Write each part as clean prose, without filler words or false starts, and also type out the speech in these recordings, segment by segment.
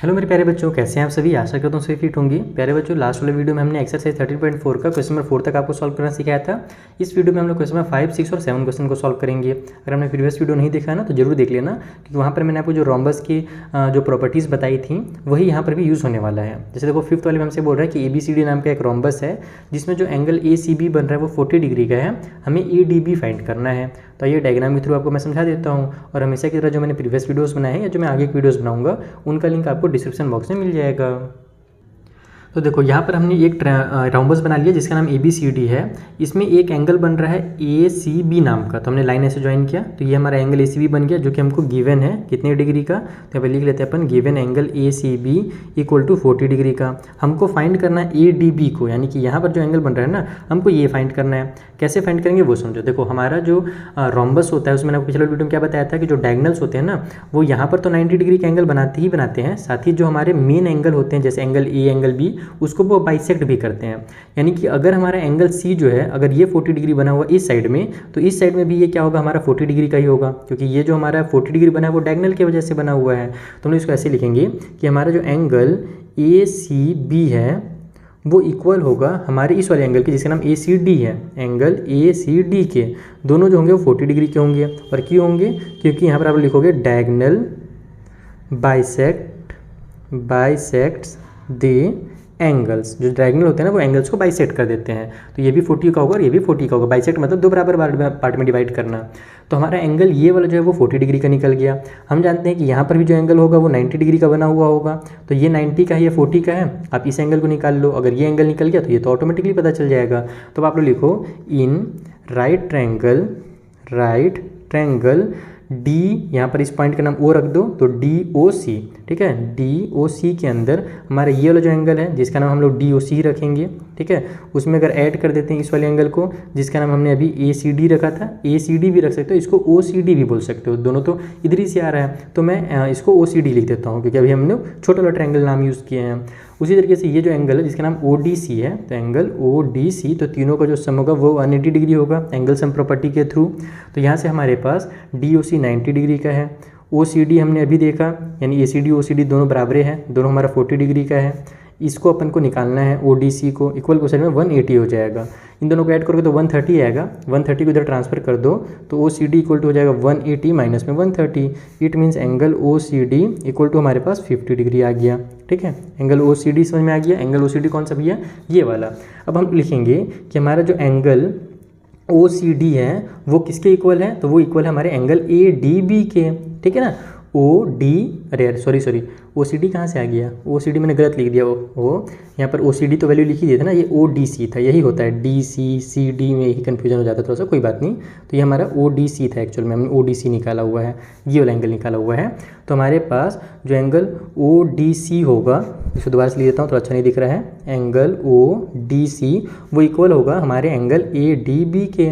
Hello मेरे प्यारे बच्चों, कैसे हैं आप सभी। आशा करता हूँ सभी फिट होंगे। प्यारे बच्चों, लास्ट वाले वीडियो में हमने एक्सरसाइज 13.4 का क्वेश्चन नंबर 4 तक आपको सॉल्व करना सिखाया था। इस वीडियो में हम लोग क्वेश्चन नंबर 5, 6 और 7 क्वेश्चन को सॉल्व करेंगे। अगर हमने प्रीवियस वीडियो नहीं देखा है ना तो जरूर देख लेना, क्योंकि वहाँ पर मैंने आपको जो रोम्बस की जो प्रॉपर्टीज़ बताई थी वही यहाँ पर भी यूज़ होने वाला है। जैसे देखो, 5th वाले में हमसे बोल रहा है कि ABCD नाम का एक रोम्बस है जिसमें जो एंगल ACB बन रहा है वो 40 डिग्री का है। हमें ADB फाइंड करना है। तो ये डायग्राम के थ्रू आपको मैं समझा देता हूँ, और हमेशा की तरह जो मैंने प्रीवियस वीडियोस बनाए हैं या जो मैं आगे की वीडियोस बनाऊंगा उनका लिंक आपको डिस्क्रिप्शन बॉक्स में मिल जाएगा। तो देखो, यहाँ पर हमने एक रोम्बस बना लिया जिसका नाम ABCD है। इसमें एक एंगल बन रहा है ACB नाम का, तो हमने लाइन ऐसे ज्वाइन किया तो ये हमारा एंगल ACB बन गया, जो कि हमको गिवन है कितने डिग्री का। तो यहाँ पर लिख लेते हैं अपन, given angle ACB equal to 40 degree का। हमको फाइंड करना है ADB को, यानी कि यहाँ पर जो एंगल बन रहा है ना, हमको ये फाइंड करना है। कैसे फाइंड करेंगे वो समझो। देखो, हमारा जो रोम्बस होता है उसमें मैंने आपको पिछले वीडियो में क्या बताया था कि जो डायगनल्स होते हैं ना, वो यहाँ पर तो 90 डिग्री का एंगल बनाते ही बनाते हैं, साथ ही जो हमारे मेन एंगल होते हैं जैसे एंगल A, एंगल B, उसको वो बाइसेक्ट भी करते हैं। यानी कि अगर हमारा एंगल C जो है, अगर ये 40 डिग्री बना हुआ इस साइड में, तो इस साइड में भी ये क्या होगा, हमारा 40 डिग्री का ही होगा, क्योंकि ये जो हमारा 40 डिग्री बना है वो डायगनल की वजह से बना हुआ है। तो हम इसको ऐसे लिखेंगे कि हमारा जो एंगल ACB है वो इक्वल होगा हमारे इस वाले एंगल के जिसका नाम ACD है। एंगल ACD के दोनों जो होंगे वो 40 डिग्री के होंगे। और क्यों होंगे? क्योंकि यहाँ पर आप लिखोगे डायगनल बाइसेक्ट्स द एंगल्स। जो डायगनल होते हैं ना वो एंगल्स को बाइसेक्ट कर देते हैं। तो ये भी 40 का होगा और ये भी 40 का होगा। बाइसेक्ट मतलब दो बराबर पार्ट में डिवाइड करना। तो हमारा एंगल ये वाला जो है वो 40 डिग्री का निकल गया। हम जानते हैं कि यहाँ पर भी जो एंगल होगा वो 90 डिग्री का बना हुआ होगा। तो ये 90 का है, ये 40 का है। आप इस एंगल को निकाल लो। अगर ये एंगल निकल गया तो ये तो ऑटोमेटिकली पता चल जाएगा। तो आप लोग लिखो, इन राइट ट्रायंगल D, यहाँ पर इस पॉइंट का नाम O रख दो, तो DOC, ठीक है। DOC के अंदर हमारा ये वाला जो एंगल है जिसका नाम हम लोग DOC ही रखेंगे, ठीक है। उसमें अगर ऐड कर देते हैं इस वाले एंगल को जिसका नाम हमने अभी ACD रखा था, ACD भी रख सकते हो, इसको OCD भी बोल सकते हो, दोनों तो इधर ही से आ रहा है। तो मैं इसको OCD लिख देता हूँ, क्योंकि अभी हमने छोटा वाला ट्रायंगल नाम यूज़ किए हैं। उसी तरीके से ये जो एंगल है जिसका नाम ODC है, तो एंगल ODC, तो तीनों का जो सम होगा वो 180 डिग्री होगा एंगल सम प्रॉपर्टी के थ्रू। तो यहाँ से हमारे पास DOC 90 डिग्री का है, OCD हमने अभी देखा, यानी ACD OCD दोनों बराबरे हैं, दोनों हमारा 40 डिग्री का है। इसको अपन को निकालना है, ODC को इक्वल को साइड में 180 हो जाएगा। इन दोनों को ऐड करोगे तो 130 आएगा। 130 को इधर ट्रांसफर कर दो तो OCD इक्वल टू हो जाएगा 180 माइनस में 130। It means angle OCD equal to हमारे पास 50 डिग्री आ गया, ठीक है। एंगल OCD समझ में आ गया। एंगल OCD कौन सा भैया? ये वाला। अब हम लिखेंगे कि हमारा जो एंगल OCD है वो किसके इक्वल है, तो वो इक्वल है हमारे एंगल ADB के, ठीक है ना। सॉरी OCD कहाँ से आ गया? OCD मैंने गलत लिख दिया। यहाँ पर OCD तो वैल्यू लिखी दी थी ना, ये ODC था, यही होता है। DC CD में ही कन्फ्यूजन हो जाता है थोड़ा सा, कोई बात नहीं। तो ये हमारा ODC था एक्चुअल में, हमने ODC निकाला हुआ है, ये वाला एंगल निकाला हुआ है। तो हमारे पास जो एंगल ODC होगा, इसको दोबारा से लिख देता हूँ, थोड़ा अच्छा नहीं दिख रहा है। एंगल ODC वो इक्वल होगा हमारे एंगल ADB के,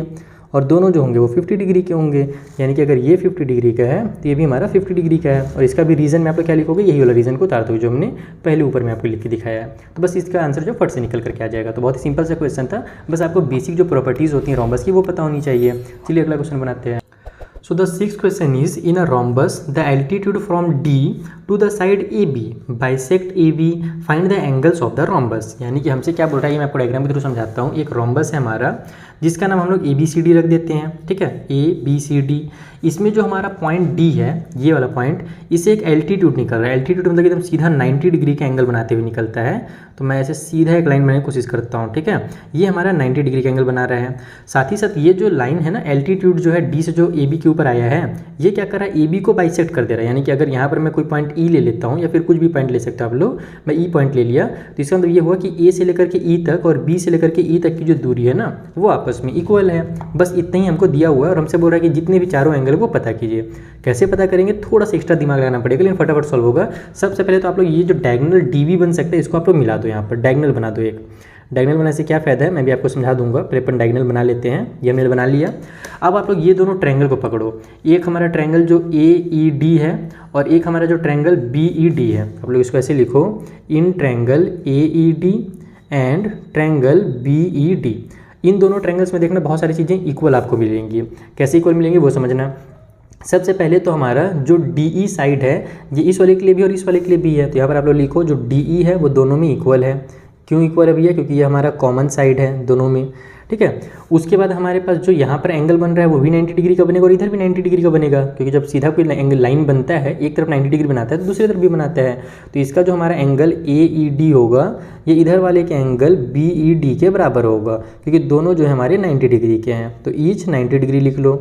और दोनों जो होंगे वो 50 डिग्री के होंगे। यानी कि अगर ये 50 डिग्री का है तो ये भी हमारा 50 डिग्री का है। और इसका भी रीज़न में आप लोग क्या लिखोगे, यही वाला रीज़न को उतारते हुए जो हमने पहले ऊपर में आपको लिख के दिखाया है। तो बस इसका आंसर जो फट से निकल करके आ जाएगा। तो बहुत ही सिंपल सा क्वेश्चन था, बस आपको बेसिक जो प्रॉपर्टीज़ होती हैं रोम्बस की वो पता होनी चाहिए। चलिए अगला क्वेश्चन बनाते हैं। So the sixth question is, in a rhombus the altitude from D to the side AB bisect AB, find the angles of the rhombus। यानी कि हमसे क्या बोल रहा है, ये मैं आपको डायग्राम के थ्रू समझाता हूँ। एक रोम्बस है हमारा जिसका नाम हम लोग ABCD रख देते हैं, ठीक है, ABCD। इसमें जो हमारा पॉइंट D है, ये वाला पॉइंट, इसे एक एल्टीट्यूड निकल रहा है। एल्टीट्यूड मतलब एकदम सीधा 90 डिग्री का एंगल बनाते हुए निकलता है। तो मैं ऐसे सीधा एक लाइन बनाने की कोशिश करता हूँ, ठीक है। ये हमारा 90 डिग्री का एंगल बना रहा है। साथ ही साथ ये जो लाइन है ना, एल्टीट्यूड जो है D से जो AB के ऊपर आया है, ये क्या कर रहा है, AB को बाइसेक्ट कर दे रहा है। यानी कि अगर यहाँ पर मैं कोई पॉइंट E ले लेता हूँ, या फिर कुछ भी पॉइंट ले सकते हो आप लोग, मैं E पॉइंट ले लिया, तो इसका मतलब ये हुआ कि A से लेकर के E तक और B से लेकर के E तक की जो दूरी है ना, वो आपस में इक्वल है। बस इतना ही हमको दिया हुआ है, और हमसे बोल रहा है कि जितने भी चारों एंगल वो पता कीजिए। कैसे पता करेंगे, थोड़ा सा एक्स्ट्रा दिमाग लगाना पड़ेगा, लेकिन फटाफट सॉल्व होगा। सबसे पहले तो आप लोग ये जो डायगोनल DB बन सकता है, इसको आप लोग मिला दो, यहाँ पर डायगोनल बना दो। एक डायगोनल बनाने से क्या फ़ायदा है मैं भी आपको समझा दूंगा। पहले अपन डायगोनल बना लेते हैं। ये हमने बना लिया। अब आप लोग ये दोनों ट्रायंगल को पकड़ो। एक हमारा ट्रायंगल जो AED है और एक हमारा जो ट्रायंगल BED है। आप लोग इसको ऐसे लिखो, in triangle AED and triangle BED। इन दोनों ट्रायंगल्स में देखना बहुत सारी चीज़ें इक्वल आपको मिलेंगी। कैसे इक्वल मिलेंगी वो समझना। सबसे पहले तो हमारा जो DE साइड है ये इस वाले के लिए भी और इस वाले के लिए भी है, तो यहाँ पर आप लोग लिखो जो DE है वो दोनों में इक्वल है। क्यों इक्वल है भैया? क्योंकि ये हमारा कॉमन साइड है दोनों में, ठीक है। उसके बाद हमारे पास जो यहाँ पर एंगल बन रहा है वो भी 90 डिग्री का बनेगा और इधर भी 90 डिग्री का बनेगा, क्योंकि जब सीधा कोई एंगल लाइन बनता है एक तरफ 90 डिग्री बनाता है तो दूसरी तरफ भी बनाता है। तो इसका जो हमारा एंगल AED होगा ये इधर वाले के एंगल BED के बराबर होगा, क्योंकि दोनों जो है हमारे 90 डिग्री के हैं, तो ईच 90 डिग्री लिख लो।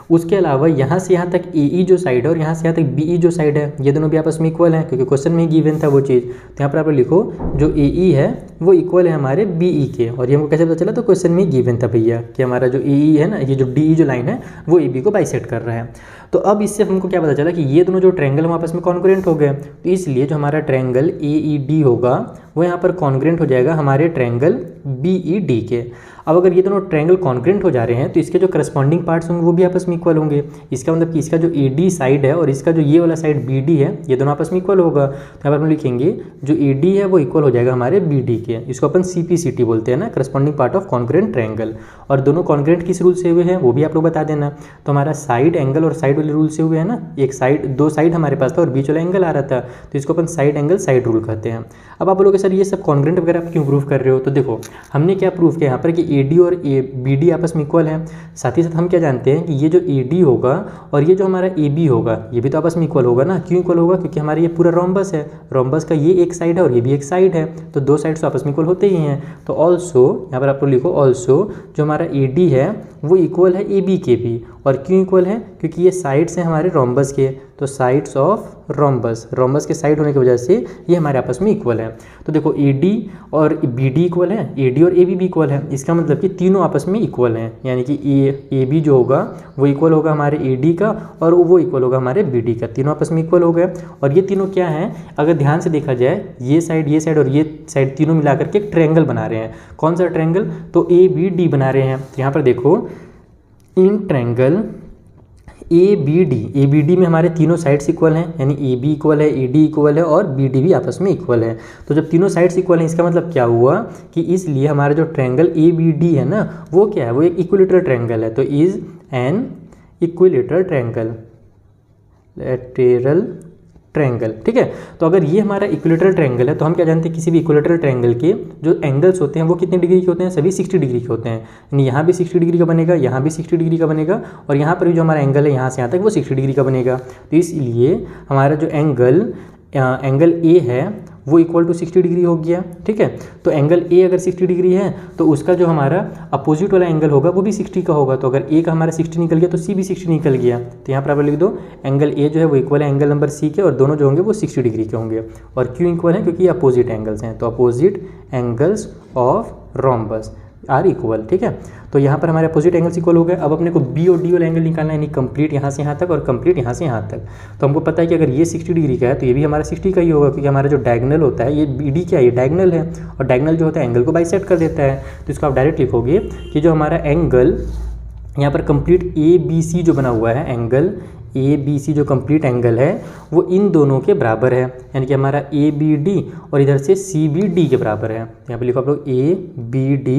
उसके अलावा यहाँ से यहाँ तक AE जो साइड है और यहाँ से यहाँ तक BE जो साइड है ये दोनों भी आपस में इक्वल हैं, क्योंकि क्वेश्चन में ही गिवन था वो चीज़। तो यहाँ पर आप लिखो जो AE है वो इक्वल है हमारे BE के, और ये हमको कैसे पता चला? तो क्वेश्चन में ही गिवन था भैया कि हमारा जो AE है ना, ये जो DE जो लाइन है वो AB को बाइसेक्ट कर रहा है। तो अब इससे हमको क्या पता चला कि ये दोनों जो ट्रायंगल हम आपस में कॉन्ग्रुएंट हो गए, तो इसलिए जो हमारा ट्रायंगल AED होगा वो यहाँ पर कॉन्ग्रुएंट हो जाएगा हमारे ट्रायंगल BED के। अब अगर ये दोनों ट्रायंगल कॉन्ग्रुएंट हो जा रहे हैं तो इसके जो करस्पॉन्डिंग पार्ट्स होंगे वो भी आपस में इक्वल होंगे। इसका मतलब कि इसका जो AD साइड है और इसका जो ये वाला साइड BD है ये दोनों आपस में इक्वल होगा। तो यहाँ पर हम लिखेंगे जो AD है वो इक्वल हो जाएगा हमारे BD के। इसको अपन CPCT बोलते हैं ना, corresponding part of congruent triangle. और दोनों कॉन्ग्रुएंट किस रूल से हुए हैं वो भी आप लोग बता देना। तो हमारा साइड एंगल और साइड वाले रूल से हुए हैं ना, एक साइड दो साइड हमारे पास था और बीच वाला एंगल आ रहा था, तो इसको अपन साइड एंगल साइड रूल कहते हैं। अब आप बोलोगे सर ये सब कॉन्ग्रुएंट वगैरह आप क्यों प्रूव कर रहे हो? तो देखो हमने क्या प्रूव किया यहाँ पर कि AD और BD आपस में इक्वल है। साथ ही साथ हम क्या जानते हैं कि ये जो AD होगा और ये जो हमारा AB होगा ये भी तो आपस में इक्वल होगा ना। क्यों इक्वल होगा? क्योंकि हमारा ये पूरा रोम्बस है, रोम्बस का ये एक साइड है और ये भी एक साइड है, तो दो साइड्स तो आपस में इक्वल होते ही हैं। तो ऑल्सो यहाँ पर आप लोग लिखो ऑल्सो जो हमारा AD है वो इक्वल है AB के भी। और क्यों इक्वल है? क्योंकि ये साइड्स हैं हमारे रोम्बस के, तो साइड्स ऑफ रोम्बस, रोम्बस के साइड होने की वजह से ये हमारे आपस में इक्वल है। तो देखो AD और BD इक्वल है, AD और AB भी इक्वल है, इसका मतलब कि तीनों आपस में इक्वल हैं, यानी कि AB जो होगा वो इक्वल होगा हमारे AD का और वो इक्वल होगा हमारे BD का, तीनों आपस में इक्वल हो गए। और ये तीनों क्या हैं? अगर ध्यान से देखा जाए ये साइड और ये साइड तीनों मिलाकर के एक ट्रायंगल बना रहे हैं। कौन सा ट्रायंगल? तो ABD बना रहे हैं। तो यहाँ पर देखो इन ट्रायंगल ABD में हमारे तीनों साइड्स इक्वल हैं, यानी AB इक्वल है, AD इक्वल है और BD भी आपस में इक्वल है। तो जब तीनों साइड्स इक्वल हैं इसका मतलब क्या हुआ कि इसलिए हमारा जो ट्रायंगल ABD है ना वो क्या है? वो एक इक्विलेटरल ट्रायंगल है। तो is an equilateral triangle, lateral triangle, ठीक है। तो अगर ये हमारा इक्विलेटरल ट्रायंगल है तो हम क्या जानते हैं किसी भी इक्विलेटरल ट्रायंगल के जो एंगल्स होते हैं वो कितने डिग्री के होते हैं? सभी 60 डिग्री के होते हैं। यानी यहाँ भी 60 डिग्री का बनेगा, यहाँ भी 60 डिग्री का बनेगा और यहाँ पर भी जो हमारा एंगल है यहाँ से यहाँ तक वो 60 डिग्री का बनेगा। तो इसलिए हमारा जो एंगल A है वो इक्वल टू 60 डिग्री हो गया, ठीक है। तो एंगल A अगर 60 डिग्री है तो उसका जो हमारा अपोजिट वाला एंगल होगा वो भी 60 का होगा। तो अगर A का हमारा 60 निकल गया तो C भी 60 निकल गया। तो यहाँ पर आप लिख दो एंगल A जो है वो इक्वल है एंगल नंबर C के और दोनों जो होंगे वो 60 डिग्री के होंगे। और क्यों इक्वल है? क्योंकि ये अपोजिट एंगल्स हैं, तो opposite angles of rhombus are equal, ठीक है। तो यहाँ पर हमारे अपोजिट एंगल्स इक्वल हो गए। अब अपने को B और D वाला एंगल निकालना है, यानी कंप्लीट यहाँ से यहाँ तक और कंप्लीट यहाँ से यहाँ तक। तो हमको पता है कि अगर ये 60 डिग्री का है तो ये भी हमारा 60 का ही होगा, क्योंकि हमारा जो डायगोनल होता है ये BD क्या है? ये डायगोनल है और डायगोनल जो होता है एंगल को बाइसेक्ट कर देता है। तो इसको आप डायरेक्ट लिखोगे कि जो हमारा एंगल यहाँ पर कंप्लीट ABC जो बना हुआ है, एंगल ABC जो कंप्लीट एंगल है वो इन दोनों के बराबर है, यानी कि हमारा ABD और इधर से CBD के बराबर है। यहाँ पे लिखो आप लोग ABD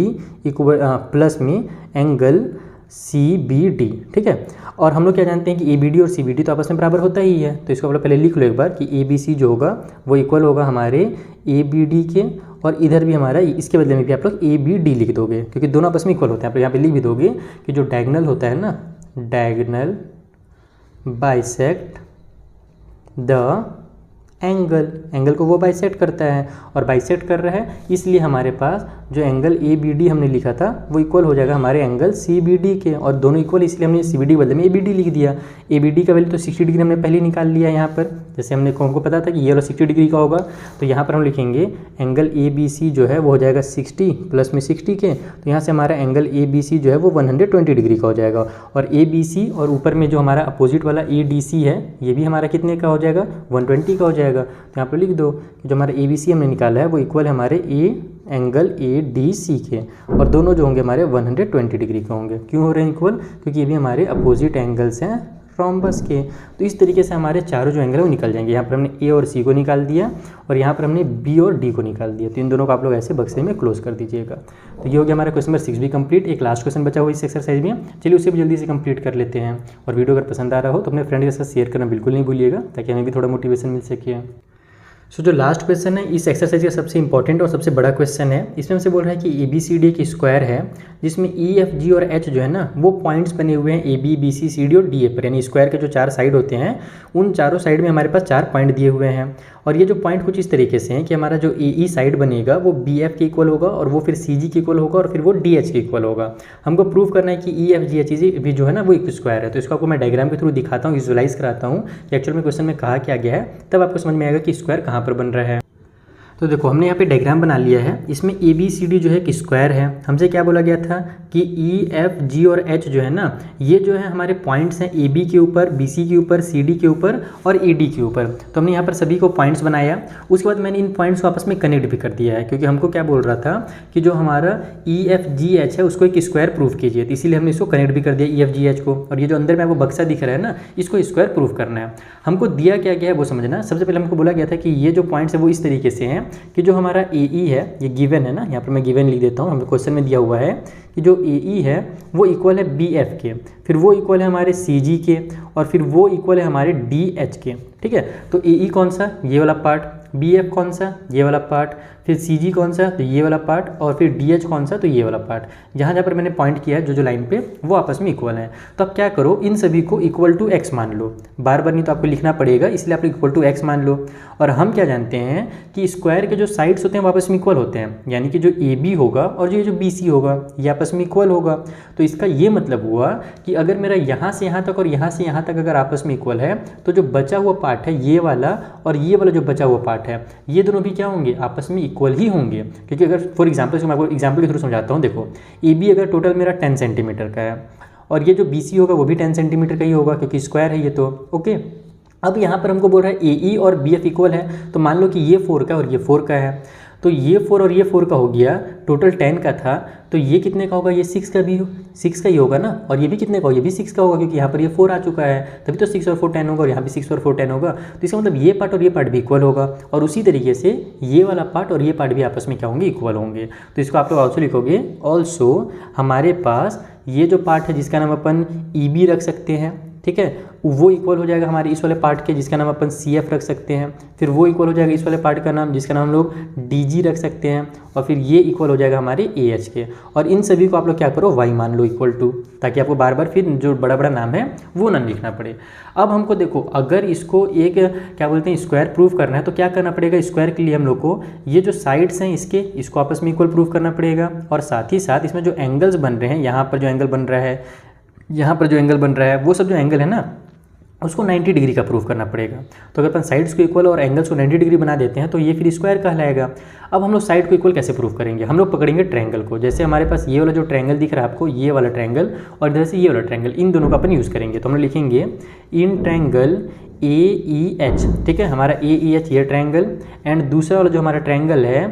इक्वल प्लस में एंगल CBD, ठीक है। और हम लोग क्या जानते हैं कि ABD और CBD तो आपस में बराबर होता ही है। तो इसको आप लोग पहले लिख लो एक बार कि ABC जो होगा वो इक्वल होगा हमारे ABD के, और इधर भी हमारा इसके बदले में भी आप लोग ABD लिख दोगे, क्योंकि दोनों आपस में इक्वल होते हैं। आप यहाँ पे लिख भी दोगे कि जो डायगोनल होता है ना, डायगोनल बाइसेक्ट द एंगल को वो बाइसेक्ट करता है, और बाइसेक्ट कर रहा है इसलिए हमारे पास जो एंगल ABD हमने लिखा था वो इक्वल हो जाएगा हमारे एंगल CBD के, और दोनों इक्वल इसलिए हमने CBD बदले में ABD लिख दिया। ABD का वैल्यू तो 60 डिग्री हमने पहले निकाल लिया यहाँ पर, जैसे हमको पता था कि ये वाला 60 डिग्री का होगा। तो यहाँ पर हम लिखेंगे एंगल ABC जो है वो हो जाएगा 60 प्लस में 60 के, तो यहाँ से हमारा एंगल ABC जो है वो 120 डिग्री का हो जाएगा। और ABC और ऊपर में जो हमारा अपोजिट वाला ADC है ये भी हमारा कितने का हो जाएगा? 120 का हो जाएगा। तो यहाँ पर लिख दो कि जो हमारा ABC हमने निकाला है वो इक्वल है हमारे एंगल ADC के, और दोनों जो होंगे हमारे 120 डिग्री के होंगे। क्यों हो रहे हैं इक्वल? क्योंकि ये भी हमारे अपोजिट एंगल्स हैं रोम्बस के। तो इस तरीके से हमारे चारों जो एंगल है वो निकल जाएंगे। यहाँ पर हमने ए और सी को निकाल दिया और यहाँ पर हमने बी और डी को निकाल दिया। तो इन दोनों को आप लोग ऐसे बक्से में क्लोज कर दीजिएगा। तो ये हो गया हमारा क्वेश्चन नंबर 6 भी कंप्लीट। एक लास्ट क्वेश्चन बचा हुआ इस एक्सरसाइज में, चलिए उसे भी जल्दी से कंप्लीट कर लेते हैं। और वीडियो अगर पसंद आ रहा हो तो अपने फ्रेंड के साथ शेयर करना बिल्कुल नहीं भूलिएगा, ताकि हमें भी थोड़ा मोटिवेशन मिल सके। सो जो लास्ट क्वेश्चन है इस एक्सरसाइज का सबसे इंपॉर्टेंट और सबसे बड़ा क्वेश्चन है। इसमें हमसे बोल रहा है कि ए बी सी डी एक स्क्वायर है जिसमें ई एफ जी और एच जो है ना वो पॉइंट्स बने हुए हैं A B B C C D और डी ए पर, यानी स्क्वायर के जो 4 साइड होते हैं उन चारों साइड में हमारे पास 4 पॉइंट दिए हुए हैं। और ये जो पॉइंट कुछ इस तरीके से हैं कि हमारा जो ए ई साइड बनेगा वो बी एफ के इक्वल होगा और वो फिर सी जी के इक्वल होगा और फिर वो डी एच के इक्वल होगा। हमको प्रूव करना है कि E F G H G भी जो है ना वो एक स्क्वायर है। तो इसको आपको मैं डायग्राम के थ्रू दिखाता हूँ, विजुअलाइज कराता हूँ कि एक्चुअल में क्वेश्चन में कहा क्या गया है, तब आपको समझ में आएगा कि स्क्वायर कहाँ पर बन रहा है। तो देखो हमने यहाँ पे डायग्राम बना लिया है। इसमें ए बी सी डी जो है एक स्क्वायर है। हमसे क्या बोला गया था कि ई एफ जी और एच जो है ना ये जो है हमारे पॉइंट्स हैं ए बी के ऊपर, बी सी के ऊपर, सी डी के ऊपर और ए डी के ऊपर। तो हमने यहाँ पर सभी को पॉइंट्स बनाया। उसके बाद मैंने इन पॉइंट्स को आपस में कनेक्ट भी कर दिया है, क्योंकि हमको क्या बोल रहा था कि जो हमारा ई एफ जी एच है उसको एक स्क्वायर प्रूफ कीजिए। तो इसीलिए हमने इसको कनेक्ट भी कर दिया ई एफ जी एच को। और ये जो अंदर में आपको बक्सा दिख रहा है ना इसको स्क्वायर प्रूफ करना है। हमको दिया क्या गया है वो समझना। सबसे पहले हमको बोला गया था कि ये जो पॉइंट्स है वो इस तरीके से हैं कि जो हमारा ए ई है ये गिवन है ना, यहाँ पर मैं गिवन लिख देता हूँ, हमें क्वेश्चन में दिया हुआ है कि जो ए ई है वो इक्वल है बी एफ के, फिर वो इक्वल है हमारे सी जी के और फिर वो इक्वल है हमारे डी एच के। ठीक है, तो ए ई कौन सा, ये वाला पार्ट, बी एफ कौन सा, ये वाला पार्ट, फिर सी जी कौन सा, तो ये वाला पार्ट, और फिर डी एच कौन सा, तो ये वाला पार्ट। जहाँ जहाँ पर मैंने पॉइंट किया है जो जो लाइन पे वो आपस में इक्वल है। तो अब क्या करो, इन सभी को इक्वल टू एक्स मान लो। बार बार नहीं तो आपको लिखना पड़ेगा, इसलिए आप इक्वल टू एक्स मान लो। और हम क्या जानते हैं कि स्क्वायर के जो साइड्स होते हैं वो आपस में इक्वल होते हैं, यानी कि जो ए बी होगा और जो बी सी होगा ये आपस में इक्वल होगा। तो इसका ये मतलब हुआ कि अगर मेरा यहाँ से यहाँ तक और यहाँ से यहाँ तक अगर आपस में इक्वल है तो जो बचा हुआ पार्ट है ये वाला और ये वाला जो बचा हुआ पार्ट है ये दोनों भी क्या होंगे, आपस में इक्वल ही होंगे। क्योंकि अगर फॉर एग्जाम्पल मैं आपको एग्जाम्पल के थ्रू समझाता हूँ। देखो ए बी अगर टोटल मेरा 10 सेंटीमीटर का है और ये जो बी सी होगा वो भी 10 सेंटीमीटर का ही होगा क्योंकि स्क्वायर है ये तो। ओके, अब यहाँ पर हमको बोल रहा है ए ई और बी एफ इक्वल है, तो मान लो कि ये 4 का और ये 4 का है। तो ये 4 और ये 4 का हो गया, टोटल 10 का था, तो ये कितने का होगा, ये 6 का भी 6 का ही होगा ना। और ये भी कितने का होगा, ये भी 6 का होगा क्योंकि यहाँ पर ये 4 आ चुका है, तभी तो 6 और 4 10 होगा और यहाँ भी 6 और 4 10 होगा। तो इसका मतलब ये पार्ट और ये पार्ट भी इक्वल होगा और उसी तरीके से ये वाला पार्ट और ये पार्ट भी आपस में क्या होंगे, इक्वल होंगे। तो इसको आप लोग ऑल्सो लिखोगे, ऑल्सो हमारे पास ये जो पार्ट है जिसका नाम अपन ई बी रख सकते हैं, ठीक है, वो इक्वल हो जाएगा हमारे इस वाले पार्ट के जिसका नाम अपन सी एफ रख सकते हैं। फिर वो इक्वल हो जाएगा इस वाले पार्ट का नाम जिसका नाम हम लोग डी जी रख सकते हैं और फिर ये इक्वल हो जाएगा हमारे ए एच के। और इन सभी को आप लोग क्या करो, वाई मान लो इक्वल टू, ताकि आपको बार बार फिर जो बड़ा बड़ा नाम है वो ना लिखना पड़े। अब हमको देखो अगर इसको एक क्या बोलते हैं स्क्वायर प्रूफ करना है तो क्या करना पड़ेगा, स्क्वायर के लिए हम लोग को ये जो साइड्स हैं इसको आपस में इक्वल प्रूफ करना पड़ेगा। और साथ ही साथ इसमें जो एंगल्स बन रहे हैं, यहाँ पर जो एंगल बन रहा है, यहाँ पर जो एंगल बन रहा है, वो सब जो एंगल है ना उसको 90 डिग्री का प्रूफ करना पड़ेगा। तो अगर अपन साइड्स को इक्वल और एंगल्स को 90 डिग्री बना देते हैं तो ये फिर स्क्वायर कहलाएगा। अब हम लोग साइड को इक्वल कैसे प्रूफ करेंगे, हम लोग पकड़ेंगे ट्रायंगल को। जैसे हमारे पास ये वाला जो ट्रायंगल दिख रहा है आपको, ये वाला ट्रायंगल और इधर से ये वाला ट्रायंगल, इन दोनों का अपन यूज़ करेंगे। तो हम लोग लिखेंगे in triangle A E H, ठीक है, हमारा ए ई एच ये ट्रायंगल, एंड दूसरा वाला जो हमारा ट्रायंगल है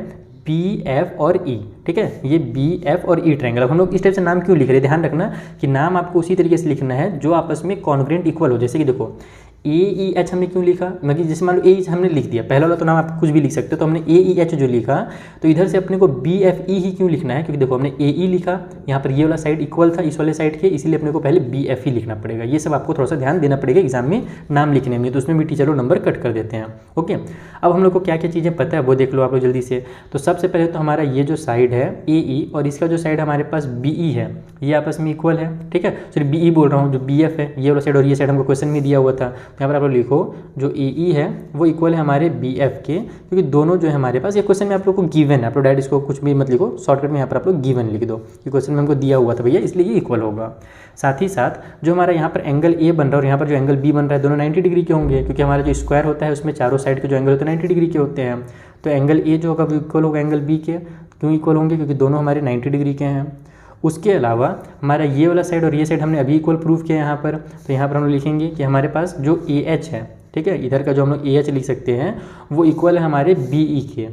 बी एफ और ई, ठीक है, ये बी एफ और ई ट्रायंगल। अब हम लोग इस टाइप से नाम क्यों लिख रहे हैं, ध्यान रखना कि नाम आपको उसी तरीके से लिखना है जो आपस में कॉन्ग्रुएंट इक्वल हो। जैसे कि देखो ए ई एच हमने क्यों लिखा, मतलब जैसे मान लो ए हमने लिख दिया, पहला वाला तो नाम आप कुछ भी लिख सकते हो, तो हमने ए ई एच जो लिखा तो इधर से अपने को बी एफ ई ही क्यों लिखना है, क्योंकि देखो हमने ए ई लिखा, यहाँ पर ये वाला साइड इक्वल था इस वाले साइड के, इसीलिए अपने को पहले बी एफ ही लिखना पड़ेगा। ये सब आपको थोड़ा सा ध्यान देना पड़ेगा एग्जाम में नाम लिखने में, तो उसमें भी टीचर लोग नंबर कट कर देते हैं। ओके, अब हम लोग को क्या क्या चीज़ें पता है वो देख लो आप लोग जल्दी से। तो सबसे पहले तो हमारा ये जो साइड है ए ई और इसका जो साइड हमारे पास बी ई है ये आपस में इक्वल है, ठीक है। सिर्फ बी ई बोल रहा हूँ, जो बी एफ है ये वाला साइड और ये साइड हमको क्वेश्चन में दिया हुआ था। यहाँ पर आप लोग लिखो जो ए ई है वो इक्वल है हमारे बी एफ के, क्योंकि दोनों जो है हमारे पास, ये क्वेश्चन में आप लोग को गिवन है, आप लोग डायरेक्ट इसको कुछ भी मत लिखो, शॉर्टकट में यहाँ पर आप लोग गिवन लिख दो, ये क्वेश्चन में हमको दिया हुआ था भैया, इसलिए ये इक्वल होगा। साथ ही साथ जो हमारा यहाँ पर एंगल ए बन रहा है और यहाँ पर जो एंगल बी बन रहा है दोनों 90 डिग्री के होंगे, क्योंकि हमारा जो स्क्वायर होता है उसमें चारों साइड के जो एंगल होते हैं 90 डिग्री के होते हैं। तो एंगल ए जो होगा वो इक्वल होगा एंगल बी के, क्यों इक्वल होंगे, क्योंकि दोनों हमारे 90 डिग्री के हैं। उसके अलावा हमारा ये वाला साइड और ये साइड हमने अभी इक्वल प्रूफ किया यहाँ पर, तो यहाँ पर हम लिखेंगे कि हमारे पास जो ए एच है, ठीक है, इधर का जो हम लोग ए एच लिख सकते हैं वो इक्वल है हमारे बी ई के।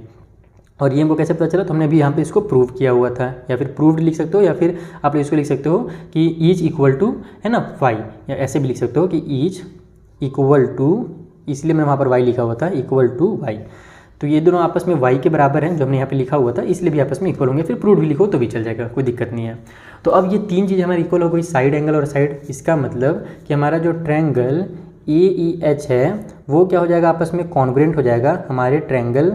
और ये हमको कैसे पता चला, तो हमने अभी यहाँ पे इसको प्रूव किया हुआ था, या फिर प्रूव्ड लिख सकते हो, या फिर आप इसको लिख सकते हो कि ईच इक्वल टू है ना वाई, या ऐसे भी लिख सकते हो कि ईच इक्वल टू, इसलिए मैंने वहाँ पर वाई लिखा हुआ था, इक्वल टू वाई। तो ये दोनों आपस में वाई के बराबर हैं, जो हमने यहाँ पे लिखा हुआ था, इसलिए भी आपस में इक्वल होंगे। फिर प्रूव्ड भी लिखो तो भी चल जाएगा, कोई दिक्कत नहीं है। तो अब ये तीन चीज़ें हमारी इक्वल हो गई, साइड एंगल और साइड। इसका मतलब कि हमारा जो ट्रायंगल AEH है वो क्या हो जाएगा, आपस में कॉन्ग्रुएंट हो जाएगा हमारे ट्रायंगल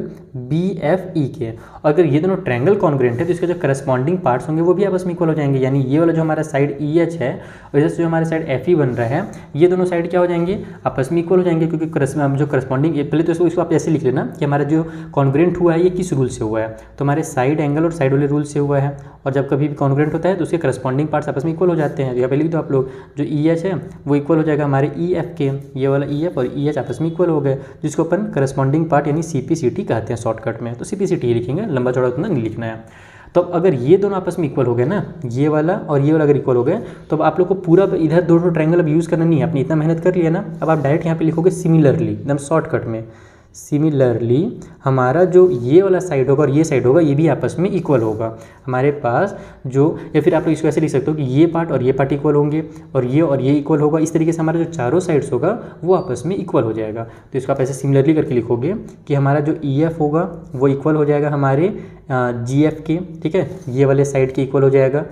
BFE के। और अगर ये दोनों ट्रायंगल कॉन्ग्रुएंट है तो इसके जो करस्पॉन्डिंग पार्ट्स होंगे वो भी आपस में इक्वल हो जाएंगे। यानी ये वाला जो हमारा साइड EH है और इधर से जो हमारे साइड FE बन रहा है, ये दोनों साइड क्या हो जाएंगे, आपस में इक्वल हो जाएंगे। क्योंकि जो करस्पॉन्डिंग, पहले तो इसको आप ऐसे लिख लेना कि हमारा जो कॉन्ग्रुएंट हुआ है ये किस रूल से हुआ है, तो हमारे साइड एंगल और साइड वाले रूल से हुआ है। और जब कभी भी कॉन्ग्रुएंट होता है तो उसके करस्पॉन्डिंग पार्ट्स आपस में इक्वल हो जाते हैं। यहाँ पे लिख दो आप लोग, जो EH है वो इक्वल हो जाएगा हमारे EF के, ये वाला EF और EH आपस में इक्वल हो गए, जिसको अपन करस्पॉन्डिंग पार्ट यानी CPCT कहते हैं शॉर्टकट में। तो CPCT ही लिखेंगे, लंबा चौड़ा उतना नहीं लिखना है। तो अगर ये दोनों आपस में इक्वल हो गए ना, ये वाला और ये वाला अगर इक्वल हो गए, तो अब आप लोग को पूरा इधर दोनों ट्रायंगल अब यूज़ करना नहीं है, आपने इतना मेहनत कर लिया ना, अब आप डायरेक्ट यहाँ पे लिखोगे सिमिलरली, एकदम शॉर्टकट में। सिमिलरली हमारा जो ये वाला साइड होगा और ये साइड होगा ये भी आपस में इक्वल होगा हमारे पास जो, या फिर आप लोग इसको ऐसे लिख सकते हो कि ये पार्ट और ये पार्ट इक्वल होंगे और ये इक्वल होगा। इस तरीके से हमारा जो चारों साइड्स होगा वो आपस में इक्वल हो जाएगा। तो इसको आप ऐसे सिमिलरली करके लिखोगे कि हमारा जो EF होगा वो इक्वल हो जाएगा हमारे GF के, ठीक है, ये वाले साइड के इक्वल हो जाएगा।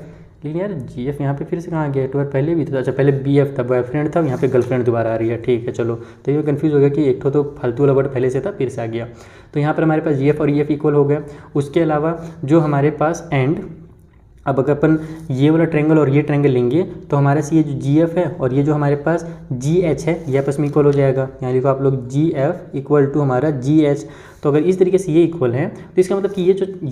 लेकिन यार GF यहाँ पे फिर से कहाँ गया, एक बार पहले भी था, अच्छा पहले BF था, बॉयफ्रेंड था, यहाँ पे गर्लफ्रेंड दोबारा आ रही है, ठीक है चलो। तो ये कंफ्यूज हो गया कि एक तो फालतू वाला वर्ड पहले से था फिर से आ गया। तो यहाँ पर हमारे पास GF और EF इक्वल हो गया। उसके अलावा जो हमारे पास एंड, अब अगर अपन ये वाला ट्रायंगल और ये ट्रायंगल लेंगे तो हमारे से ये जो GF है और ये जो हमारे पास GH है ये आपस में इक्वल हो जाएगा। यहाँ लिखो आप लोग GF इक्वल टू हमारा GH। तो अगर इस तरीके से ये इक्वल है तो इसका मतलब कि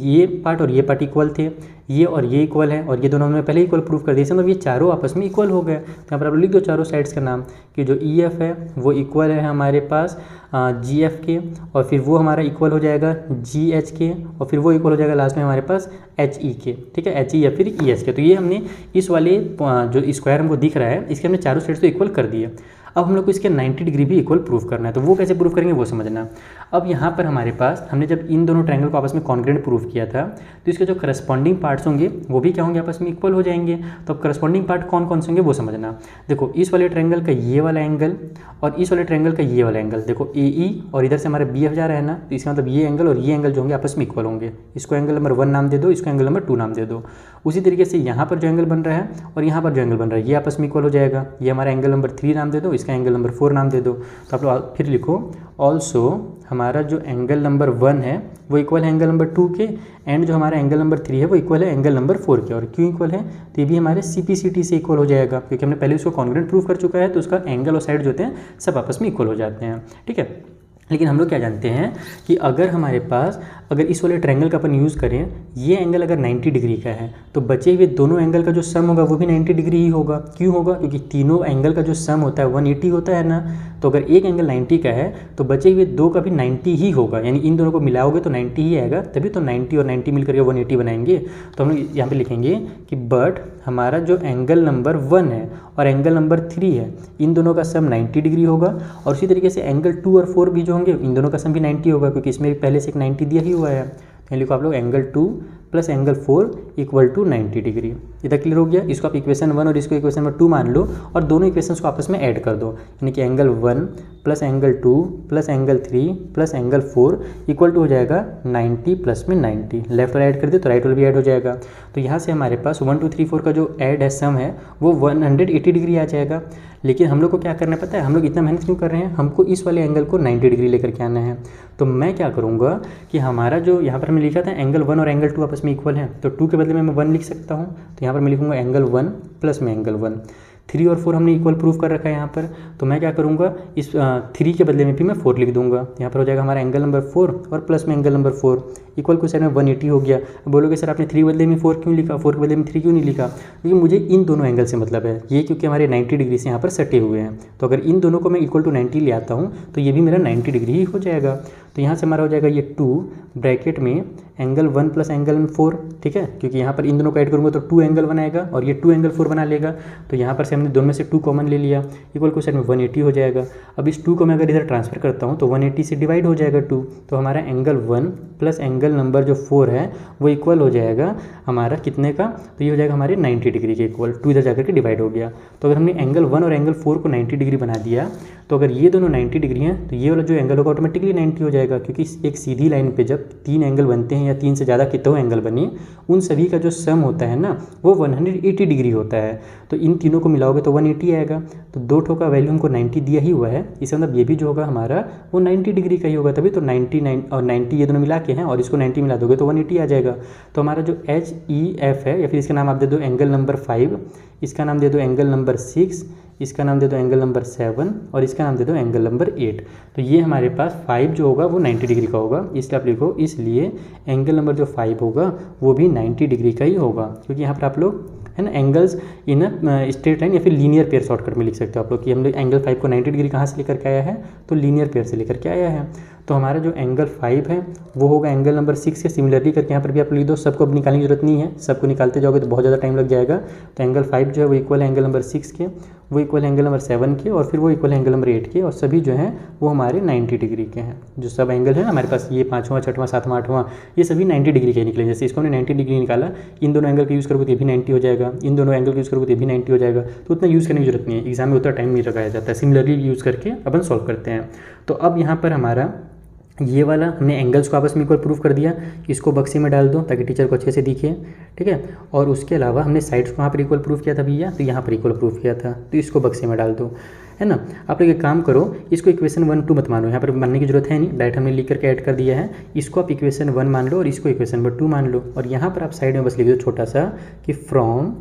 ये पार्ट और ये पार्ट इक्वल थे, ये और ये इक्वल है, और ये दोनों हमने पहले इक्वल प्रूव कर दिया, मतलब ये चारों आपस में इक्वल हो गए। तो यहाँ पर आप लिख दो चारों साइड्स का नाम कि जो EF है वो इक्वल है हमारे पास GF के, और फिर वो हमारा इक्वल हो जाएगा GH के, और फिर वो इक्वल हो जाएगा लास्ट में हमारे पास HE के, ठीक है, HE या फिर ES के। तो ये हमने इस वाले जो स्क्वायर हमको दिख रहा है इसके हमने चारों साइड्स तो इक्वल कर दिए। अब हम लोग को इसके 90 डिग्री भी इक्वल प्रूफ करना है, तो वो कैसे प्रूफ करेंगे वो समझना। अब यहाँ पर हमारे पास हमने जब इन दोनों ट्रायंगल को आपस में कॉन्ग्रुएंट प्रूफ किया था तो इसके जो करस्पॉन्डिंग पार्ट्स होंगे वो भी क्या होंगे, आपस में इक्वल हो जाएंगे। तो अब करस्पॉन्डिंग पार्ट कौन कौन से होंगे वो समझना। देखो इस वाले ट्रायंगल का ये वाला एंगल और इस वाले ट्रायंगल का ये वाला एंगल, देखो AE और इधर से हमारा BF जा रहा है ना, तो इसका मतलब ये एंगल और ये एंगल जो होंगे आपस में इक्वल होंगे। इसको एंगल नंबर 1 नाम दे दो, इसको एंगल नंबर 2 नाम दे दो। उसी तरीके से यहाँ पर जो एंगल बन रहा है और यहाँ पर जो एंगल बन रहा है ये आपस में इक्वल हो जाएगा। ये हमारा एंगल नंबर 3 नाम दे दो, इसका एंगल नंबर 4 नाम दे दो। तो आप लोग फिर लिखो ऑल्सो हमारा जो एंगल नंबर 1 है वो इक्वल है एंगल नंबर 2 के, एंड जो हमारा एंगल नंबर 3 है वो इक्वल है एंगल नंबर 4 के। और क्यों इक्वल है, तो ये भी हमारे CPCT से इक्वल हो जाएगा, क्योंकि हमने पहले उसको कॉन्ग्रुएंट प्रूफ कर चुका है, तो उसका एंगल और साइड जो होते हैं सब आपस में इक्वल हो जाते हैं, ठीक है। लेकिन हम लोग क्या जानते हैं कि अगर हमारे पास अगर इस वाले ट्रायंगल का अपन यूज़ करें, ये एंगल अगर 90 डिग्री का है तो बचे हुए दोनों एंगल का जो सम होगा वो भी 90 डिग्री ही होगा। क्यों होगा, क्योंकि तीनों एंगल का जो सम होता है 180 होता है ना। तो अगर एक एंगल 90 का है तो बचे हुए दो का भी 90 ही होगा, यानी इन दोनों को मिलाओगे तो 90 ही आएगा, तभी तो 90 और 90 मिलकर के 180 बनाएंगे। तो हम लोग यहाँ पे लिखेंगे कि बट हमारा जो एंगल नंबर 1 है और एंगल नंबर 3 है इन दोनों का सम 90 डिग्री होगा। और उसी तरीके से एंगल 2 और 4 भी जो होंगे इन दोनों का सम भी 90 होगा, क्योंकि इसमें पहले से एक 90 दिया ही हुआ है। यानी लिखो आप लोग angle 2 plus angle 4 equal to 90 degree. इधर क्लियर हो गया। इसको आप इक्वेशन 1 और इसको इक्वेशन नंबर 2 मान लो और दोनों इक्वेशंस को आपस में ऐड कर दो, यानी कि angle 1 plus angle 2 plus angle 3 plus angle 4 equal to हो जाएगा 90 प्लस में 90। लेफ्ट वाला ऐड कर दे तो राइट वाला भी ऐड हो जाएगा। तो यहाँ से हमारे पास 1 2 3 4 का जो ऐड है सम है वो 180 डिग्री आ जाएगा। लेकिन हम लोग को क्या करना पता है, हम लोग इतना मेहनत क्यों कर रहे हैं, हमको इस वाले एंगल को 90 डिग्री लेकर के आना है। तो मैं क्या करूँगा कि हमारा जो यहाँ पर हमने लिखा था एंगल 1 और एंगल 2 आपस में इक्वल है, तो 2 के बदले में मैं 1 लिख सकता हूँ। तो यहाँ पर मैं लिखूँगा एंगल 1 प्लस में एंगल 1। 3 और 4 हमने इक्वल प्रूफ कर रखा है यहाँ पर, तो मैं क्या करूँगा इस 3 के बदले में भी मैं 4 लिख दूंगा। यहाँ पर हो जाएगा हमारा एंगल नंबर 4 और प्लस में एंगल नंबर 4 इक्वल को साइड में 180 हो गया। अब बोलोगे सर आपने 3 बदले में 4 क्यों लिखा, 4 के बदले में 3 क्यों नहीं लिखा, क्योंकि मुझे इन दोनों एंगल से मतलब है ये, क्योंकि हमारे 90 डिग्री से यहाँ पर सटे हुए हैं। तो अगर इन दोनों को मैं इक्वल टू 90 ले आता हूँ तो ये भी मेरा 90 डिग्री ही हो जाएगा। तो यहाँ से हमारा हो जाएगा ये 2 ब्रैकेट में एंगल 1 प्लस एंगल 4, ठीक है, क्योंकि यहाँ पर इन दोनों को ऐड करूँगा तो 2 एंगल 1 आएगा और ये 2 एंगल 4 बना लेगा। तो यहाँ पर से हमने दोनों में से 2 कॉमन ले लिया, इक्वल को साइड में 180 हो जाएगा। अब इस 2 को मैं अगर इधर ट्रांसफर करता हूँ तो 180 से डिवाइड हो जाएगा 2, तो हमारा एंगल 1 प्लस एंगल नंबर जो 4 है वो इक्वल हो जाएगा हमारा कितने का, तो ये हो जाएगा हमारे 90 डिग्री के इक्वल। 2 इधर जाकर के डिवाइड हो गया। तो अगर हमने एंगल 1 और एंगल 4 को 90 डिग्री बना दिया, तो अगर ये दोनों 90 डिग्री हैं तो ये वाला जो एंगल होगा ऑटोमेटिकली 90 हो जाएगा, क्योंकि एक सीधी लाइन पे जब 3 एंगल बनते हैं या 3 से ज़्यादा कितने एंगल बने, उन सभी का जो सम होता है ना वो 180 डिग्री होता है। तो इन तीनों को मिलाओगे तो 180 आएगा। तो दो ठो का वैल्यू हमको 90 दिया ही हुआ है, इसका मतलब ये भी जो होगा हमारा वो 90 डिग्री का ही होगा, तभी तो 99 और 90 ये दोनों मिला के हैं और इसको 90 मिला दोगे तो 180 आ जाएगा। तो हमारा जो HEF है, या फिर इसका नाम आप दे दो एंगल नंबर 5, इसका नाम दे दो एंगल नंबर 6, इसका नाम दे दो एंगल नंबर 7 और इसका नाम दे दो एंगल नंबर 8। तो ये हमारे पास 5 जो होगा वो 90 डिग्री का होगा, इसलिए आप लिखो, इसलिए एंगल नंबर जो 5 होगा वो भी 90 डिग्री का ही होगा, क्योंकि यहाँ पर आप लोग है ना angles in a straight line या फिर लीनियर पेयर शॉर्टकट में लिख सकते हो आप लोग कि हमने एंगल 5 को 90 डिग्री कहाँ से लेकर के आया है, तो लीनियर पेयर से लेकर के आया है। तो हमारा जो एंगल 5 है वो होगा एंगल नंबर 6 के सिमिलरली करके यहाँ पर भी आप लिख दो, सबको अब निकालने की जरूरत नहीं है, सबको निकालते जाओगे तो बहुत ज़्यादा टाइम लग जाएगा। तो एंगल 5 जो है वो इक्वल है एंगल नंबर 6 के, वो इक्वल है एंगल नंबर 7 के और फिर वो इक्वल है एंगल नंबर 8 के, और सभी जो हैं वो हमारे 90 डिग्री के हैं। जो सब एंगल है ना हमारे पास, ये 5वां 6वां 7वां 8वां, ये सभी 90 डिग्री के निकले। जैसे इसको हमने 90 डिग्री निकाला, इन दोनों एंगल का यूज़ करोगे तो ये भी 90 हो जाएगा, इन दोनों एंगल का यूज़ करोगे तो ये भी 90 हो जाएगा। तो उतना यूज़ करने की जरूरत नहीं है, एग्जाम में उतना टाइम नहीं लगाया जाता है, सिमिलरली यूज़ करके अपन सॉल्व करते हैं। तो अब यहाँ पर हमारा ये वाला हमने एंगल्स को आपस में इक्वल प्रूफ कर दिया, इसको बक्से में डाल दो ताकि टीचर को अच्छे से दिखे, ठीक है। और उसके अलावा हमने साइड्स को यहाँ पर इक्वल प्रूफ किया था भैया, तो यहाँ पर इक्वल प्रूफ किया था, तो इसको बक्से में डाल दो, है ना। आप लोग एक काम करो, इसको इक्वेशन 1 2 मत मानो, यहाँ पर मानने की जरूरत है नहीं, डायरेक्ट हमने लिख करके ऐड कर दिया है। इसको आप इक्वेशन 1 मान लो और इसको इक्वेशन नंबर 2 मान लो, और यहाँ पर आप साइड में बस लिख दो छोटा सा कि from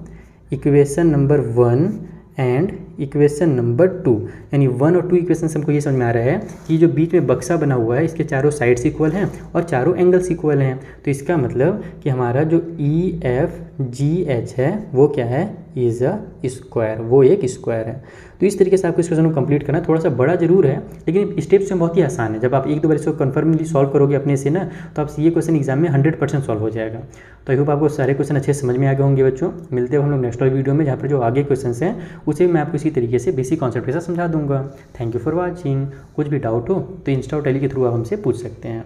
equation number 1 and equation number 2, यानी 1 और 2 इक्वेशन से हमको ये समझ में आ रहा है कि जो बीच में बक्सा बना हुआ है इसके चारों साइड्स इक्वल हैं और चारों एंगल्स इक्वल हैं। तो इसका मतलब कि हमारा जो EFGH है वो क्या है, इज़ अ स्क्वायर, वो एक स्क्वायर है। तो इस तरीके से आपको इस क्वेश्चन को कंप्लीट करना थोड़ा सा बड़ा जरूर है, लेकिन स्टेप्स में बहुत ही आसान है। जब आप एक दो बार इसको कन्फर्मली सॉल्व करोगे अपने से ना, तो आपसे ये क्वेश्चन एग्जाम में 100% सॉल्व हो जाएगा। तो आई होप आपको सारे क्वेश्चन अच्छे से समझ में आ गए होंगे बच्चों। मिलते हैं हम लोग नेक्स्ट वाली वीडियो में, जहाँ पर जो आगे क्वेश्चन हैं उसे मैं आपको इसी तरीके से बेसिक कॉन्सेप्ट के साथ समझा दूंगा। Thank you for watching. कुछ भी डाउट हो तो इंस्टा और टेली के थ्रू आप हमसे पूछ सकते हैं।